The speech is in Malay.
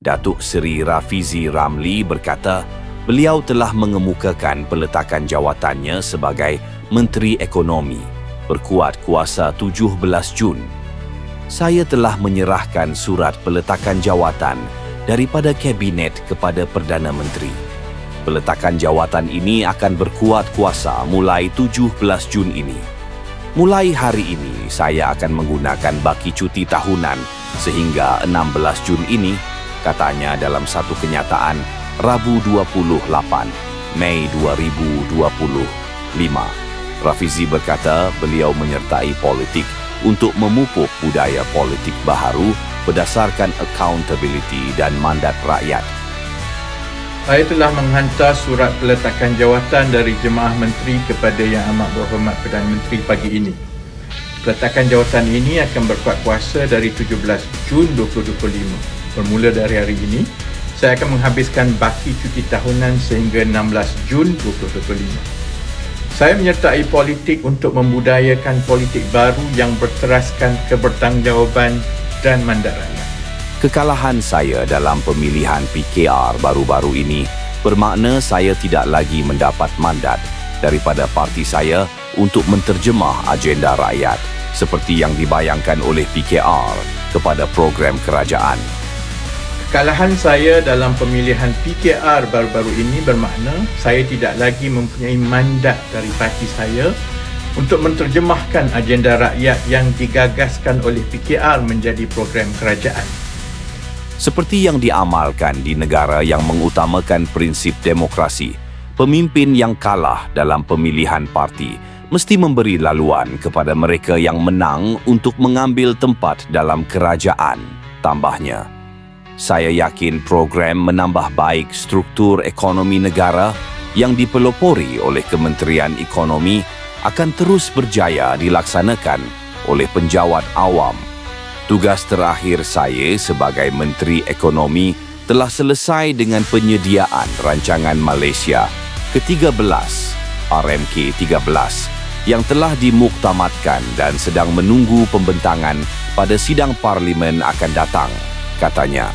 Datuk Seri Rafizi Ramli berkata beliau telah mengemukakan peletakan jawatannya sebagai Menteri Ekonomi berkuat kuasa 17 Jun. Saya telah menyerahkan surat peletakan jawatan daripada Kabinet kepada Perdana Menteri. Peletakan jawatan ini akan berkuat kuasa mulai 17 Jun ini. Mulai hari ini, saya akan menggunakan baki cuti tahunan sehingga 16 Jun ini, katanya dalam satu kenyataan Rabu 28 Mei 2025. Rafizi berkata beliau menyertai politik untuk memupuk budaya politik baharu berdasarkan accountability dan mandat rakyat. Saya telah menghantar surat peletakan jawatan dari Jemaah Menteri kepada Yang Amat Berhormat Perdana Menteri pagi ini. Peletakan jawatan ini akan berkuat kuasa dari 17 Jun 2025. Bermula dari hari ini, saya akan menghabiskan baki cuti tahunan sehingga 16 Jun 2025. Saya menyertai politik untuk membudayakan politik baru yang berteraskan kebertanggungjawaban dan mandat rakyat. Kekalahan saya dalam pemilihan PKR baru-baru ini bermakna saya tidak lagi mendapat mandat daripada parti saya untuk menterjemah agenda rakyat seperti yang dibayangkan oleh PKR kepada program kerajaan. Kekalahan saya dalam pemilihan PKR baru-baru ini bermakna saya tidak lagi mempunyai mandat dari parti saya untuk menterjemahkan agenda rakyat yang digagaskan oleh PKR menjadi program kerajaan. Seperti yang diamalkan di negara yang mengutamakan prinsip demokrasi, pemimpin yang kalah dalam pemilihan parti mesti memberi laluan kepada mereka yang menang untuk mengambil tempat dalam kerajaan, tambahnya. Saya yakin program menambah baik struktur ekonomi negara yang dipelopori oleh Kementerian Ekonomi akan terus berjaya dilaksanakan oleh penjawat awam. Tugas terakhir saya sebagai Menteri Ekonomi telah selesai dengan penyediaan rancangan Malaysia ke-13 RMK-13 yang telah dimuktamadkan dan sedang menunggu pembentangan pada sidang parlimen akan datang, katanya.